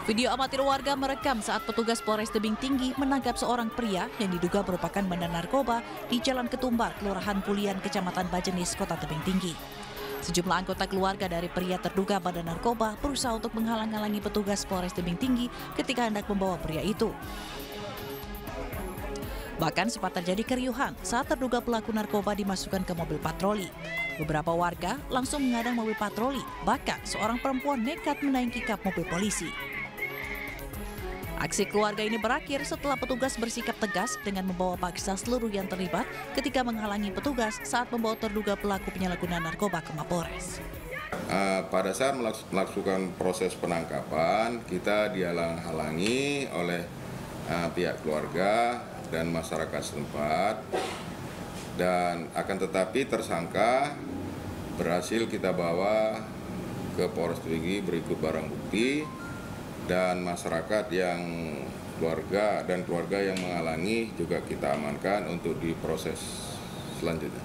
Video amatir warga merekam saat petugas Polres Tebing Tinggi menangkap seorang pria yang diduga merupakan bandar narkoba di Jalan Ketumbar, Kelurahan Pulian, Kecamatan Bajenis, Kota Tebing Tinggi. Sejumlah anggota keluarga dari pria terduga bandar narkoba berusaha untuk menghalang-halangi petugas Polres Tebing Tinggi ketika hendak membawa pria itu. Bahkan sempat terjadi keriuhan saat terduga pelaku narkoba dimasukkan ke mobil patroli. Beberapa warga langsung mengadang mobil patroli, bahkan seorang perempuan nekat menaiki kap mobil polisi. Aksi keluarga ini berakhir setelah petugas bersikap tegas dengan membawa paksa seluruh yang terlibat ketika menghalangi petugas saat membawa terduga pelaku penyalahgunaan narkoba ke Mapolres. Pada saat melakukan proses penangkapan, kita dihalang-halangi oleh pihak keluarga dan masyarakat setempat, dan akan tetapi tersangka berhasil kita bawa ke Polres Tebing berikut barang bukti. Dan masyarakat yang keluarga yang menghalangi juga kita amankan untuk diproses selanjutnya.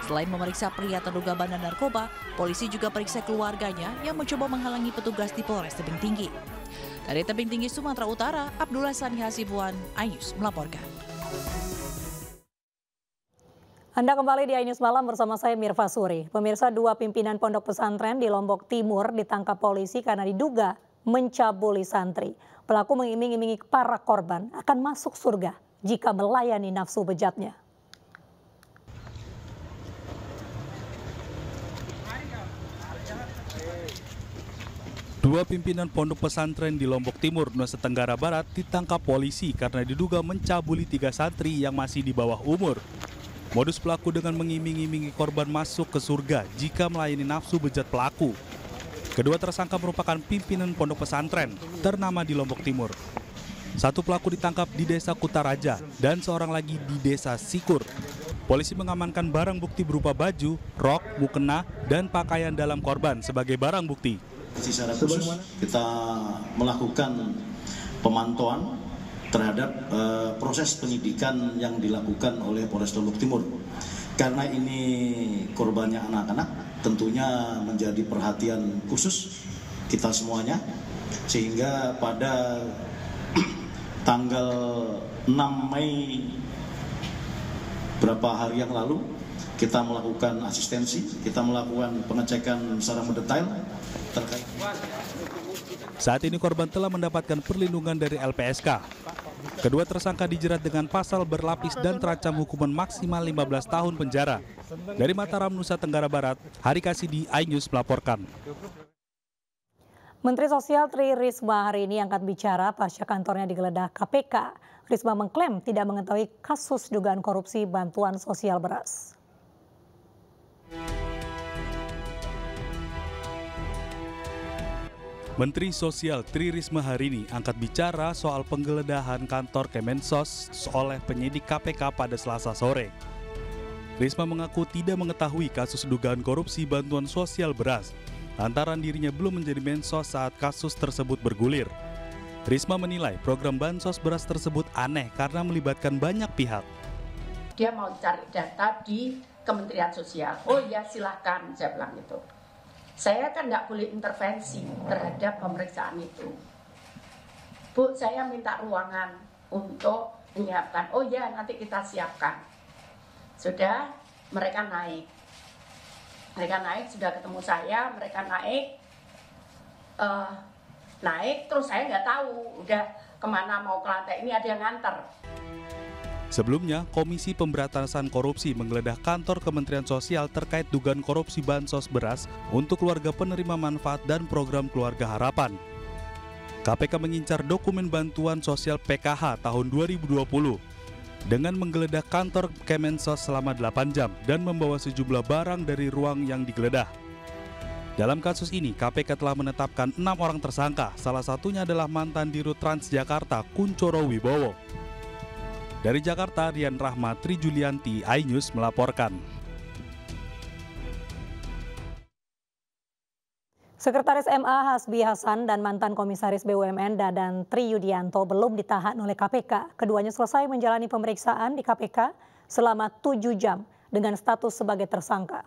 Selain memeriksa pria terduga bandar narkoba, polisi juga periksa keluarganya yang mencoba menghalangi petugas di Polres Tebing Tinggi. Dari Tebing Tinggi, Sumatera Utara, Abdullah Sani Hasibuan, iNews melaporkan. Anda kembali di iNews Malam bersama saya Mirva Suri. Pemirsa, 2 pimpinan pondok pesantren di Lombok Timur ditangkap polisi karena diduga mencabuli santri. Pelaku mengiming-imingi para korban akan masuk surga jika melayani nafsu bejatnya. Dua pimpinan pondok pesantren di Lombok Timur, Nusa Tenggara Barat ditangkap polisi karena diduga mencabuli 3 santri yang masih di bawah umur. Modus pelaku dengan mengiming-imingi korban masuk ke surga jika melayani nafsu bejat pelaku. Kedua tersangka merupakan pimpinan pondok pesantren ternama di Lombok Timur. Satu pelaku ditangkap di Desa Kutaraja dan seorang lagi di Desa Sikur. Polisi mengamankan barang bukti berupa baju, rok, mukena, dan pakaian dalam korban sebagai barang bukti. Secara khusus kita melakukan pemantauan terhadap proses penyidikan yang dilakukan oleh Polres Lombok Timur. Karena ini korbannya anak-anak, tentunya menjadi perhatian khusus kita semuanya, sehingga pada tanggal 6 Mei beberapa hari yang lalu kita melakukan asistensi, kita melakukan pengecekan secara mendetail terkait. Saat ini korban telah mendapatkan perlindungan dari LPSK. Kedua tersangka dijerat dengan pasal berlapis dan terancam hukuman maksimal 15 tahun penjara. Dari Mataram, Nusa Tenggara Barat, Hari Kasih di iNews melaporkan. Menteri Sosial Tri Risma hari ini angkat bicara pasca kantornya digeledah KPK. Risma mengklaim tidak mengetahui kasus dugaan korupsi bantuan sosial beras. Menteri Sosial Tri Risma hari ini angkat bicara soal penggeledahan kantor Kemensos oleh penyidik KPK pada Selasa sore. Risma mengaku tidak mengetahui kasus dugaan korupsi bantuan sosial beras, lantaran dirinya belum menjadi Mensos saat kasus tersebut bergulir. Risma menilai program bansos beras tersebut aneh karena melibatkan banyak pihak. Dia mau cari data di Kementerian Sosial. Oh ya silahkan, saya bilang gitu. Saya kan nggak boleh intervensi terhadap pemeriksaan itu. Bu, saya minta ruangan untuk menyiapkan. Oh ya, nanti kita siapkan. Sudah, mereka naik. Mereka naik, sudah ketemu saya, mereka naik. Naik, terus saya nggak tahu udah kemana mau ke lantai ini, ada yang nganter. Sebelumnya, Komisi Pemberantasan Korupsi menggeledah kantor Kementerian Sosial terkait dugaan korupsi bansos beras untuk keluarga penerima manfaat dan program Keluarga Harapan. KPK mengincar dokumen bantuan sosial PKH tahun 2020 dengan menggeledah kantor Kemensos selama 8 jam dan membawa sejumlah barang dari ruang yang digeledah. Dalam kasus ini, KPK telah menetapkan 6 orang tersangka, salah satunya adalah mantan Dirut Transjakarta Kuncoro Wibowo. Dari Jakarta, Rian Rahma, Tri Julianti, iNews melaporkan. Sekretaris MA Hasbi Hasan dan mantan Komisaris BUMN Dadan Tri Yudianto belum ditahan oleh KPK. Keduanya selesai menjalani pemeriksaan di KPK selama 7 jam dengan status sebagai tersangka.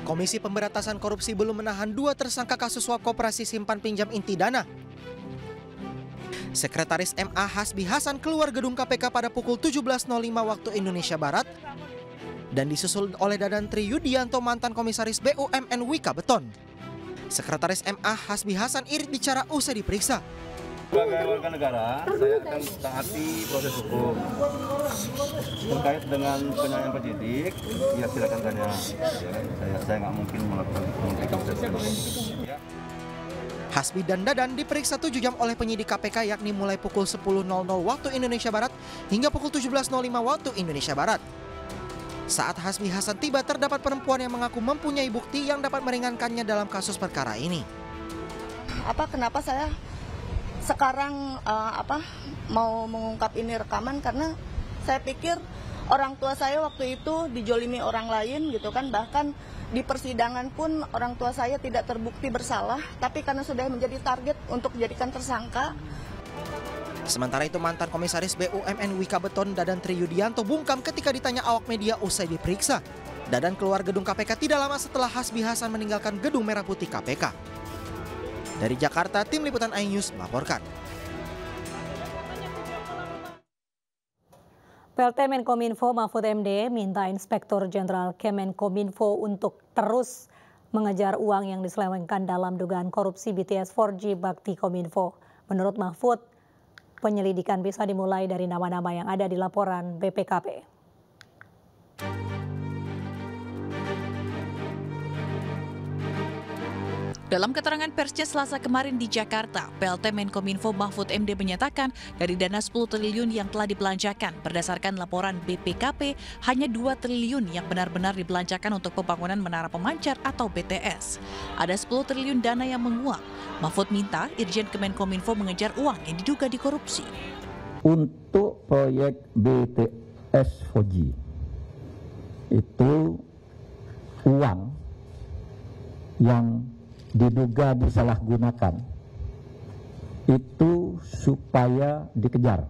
Komisi Pemberantasan Korupsi belum menahan 2 tersangka kasus suap koperasi simpan pinjam inti dana. Sekretaris MA Hasbi Hasan keluar gedung KPK pada pukul 17.05 waktu Indonesia Barat dan disusul oleh Dadan Tri Yudianto, mantan komisaris BUMN Wika Beton. Sekretaris MA Hasbi Hasan irit bicara usai diperiksa. Sebagai warga negara, saya akan taati proses hukum. Terkait dengan penyampaian penyidik, ya silakan tanya. Saya nggak mungkin melakukan proses hukum. Hasbi dan Dadan diperiksa 7 jam oleh penyidik KPK, yakni mulai pukul 10.00 waktu Indonesia Barat hingga pukul 17.05 waktu Indonesia Barat. Saat Hasbi Hasan tiba, terdapat perempuan yang mengaku mempunyai bukti yang dapat meringankannya dalam kasus perkara ini. Kenapa saya sekarang mau mengungkap ini rekaman, karena saya pikir orang tua saya waktu itu dijolimi orang lain gitu kan, bahkan di persidangan pun orang tua saya tidak terbukti bersalah, tapi karena sudah menjadi target untuk dijadikan tersangka. Sementara itu mantan komisaris BUMN Wika Beton Dadan Tri Yudianto bungkam ketika ditanya awak media usai diperiksa. Dadan keluar gedung KPK tidak lama setelah Hasbi Hasan meninggalkan gedung merah putih KPK. Dari Jakarta, tim liputan iNews melaporkan. PLT Menkominfo Mahfud MD minta Inspektur Jenderal Kemenkominfo untuk terus mengejar uang yang diselewengkan dalam dugaan korupsi BTS 4G Bakti Kominfo. Menurut Mahfud, penyelidikan bisa dimulai dari nama-nama yang ada di laporan BPKP. Dalam keterangan persnya Selasa kemarin di Jakarta, PLT Menkominfo Mahfud MD menyatakan dari dana 10 triliun yang telah dibelanjakan berdasarkan laporan BPKP, hanya 2 triliun yang benar-benar dibelanjakan untuk pembangunan menara pemancar atau BTS. Ada 10 triliun dana yang menguap. Mahfud minta Irjen Kemenkominfo mengejar uang yang diduga dikorupsi. Untuk proyek BTS 4G, itu uang yang diduga disalahgunakan itu supaya dikejar.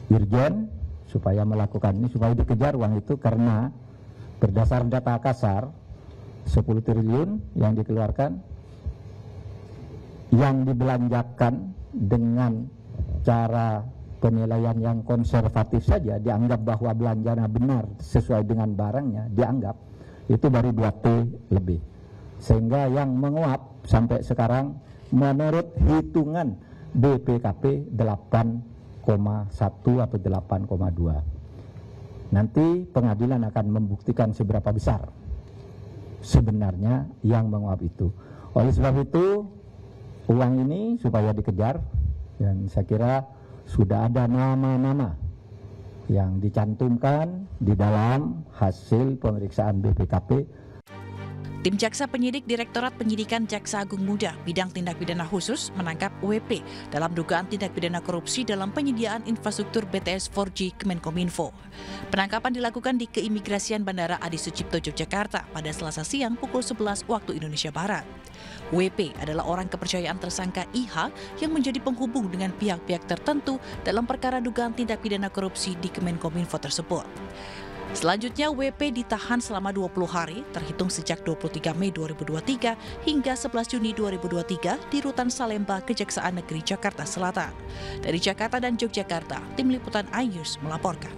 Irjen supaya melakukan ini, supaya dikejar uang itu karena berdasar data kasar 10 triliun yang dikeluarkan, yang dibelanjakan dengan cara penilaian yang konservatif saja, dianggap bahwa belanjanya benar sesuai dengan barangnya, dianggap itu baru 2T lebih. Sehingga yang menguap sampai sekarang menurut hitungan BPKP 8,1 atau 8,2. Nanti pengadilan akan membuktikan seberapa besar sebenarnya yang menguap itu. Oleh sebab itu uang ini supaya dikejar, dan saya kira sudah ada nama-nama yang dicantumkan di dalam hasil pemeriksaan BPKP. Tim Jaksa Penyidik Direktorat Penyidikan Jaksa Agung Muda Bidang Tindak Pidana Khusus menangkap WP dalam dugaan tindak pidana korupsi dalam penyediaan infrastruktur BTS 4G Kemenkominfo. Penangkapan dilakukan di Keimigrasian Bandara Adi Sucipto, Yogyakarta pada Selasa siang pukul 11 waktu Indonesia Barat. WP adalah orang kepercayaan tersangka IH yang menjadi penghubung dengan pihak-pihak tertentu dalam perkara dugaan tindak pidana korupsi di Kemenkominfo tersebut. Selanjutnya WP ditahan selama 20 hari terhitung sejak 23 Mei 2023 hingga 11 Juni 2023 di Rutan Salemba, Kejaksaan Negeri Jakarta Selatan. Dari Jakarta dan Yogyakarta, tim liputan iNews melaporkan.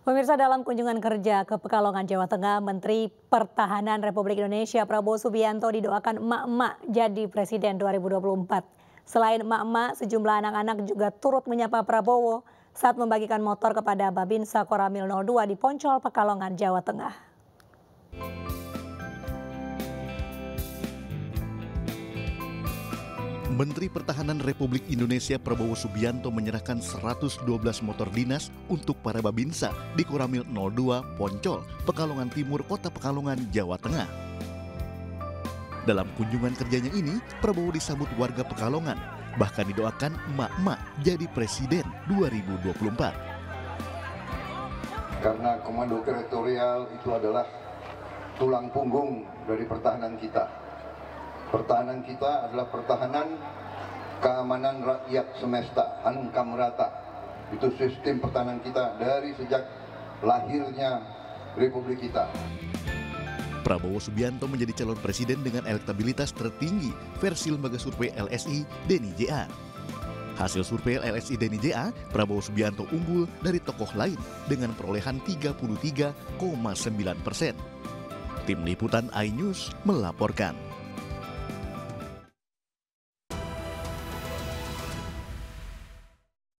Pemirsa, dalam kunjungan kerja ke Pekalongan, Jawa Tengah, Menteri Pertahanan Republik Indonesia Prabowo Subianto didoakan emak-emak jadi Presiden 2024. Selain emak-emak, sejumlah anak-anak juga turut menyapa Prabowo saat membagikan motor kepada Babinsa Koramil 02 di Poncol, Pekalongan, Jawa Tengah. Menteri Pertahanan Republik Indonesia Prabowo Subianto menyerahkan 112 motor dinas untuk para Babinsa di Koramil 02 Poncol, Pekalongan Timur, Kota Pekalongan, Jawa Tengah. Dalam kunjungan kerjanya ini, Prabowo disambut warga Pekalongan, bahkan didoakan emak-emak jadi Presiden 2024. Karena Komando Teritorial itu adalah tulang punggung dari pertahanan kita. Pertahanan kita adalah pertahanan keamanan rakyat semesta, Ankamrata. Itu sistem pertahanan kita dari sejak lahirnya Republik kita. Prabowo Subianto menjadi calon presiden dengan elektabilitas tertinggi versi lembaga survei LSI Denny JA. Hasil survei LSI Denny JA, Prabowo Subianto unggul dari tokoh lain dengan perolehan 33,9%. Tim Liputan iNews melaporkan.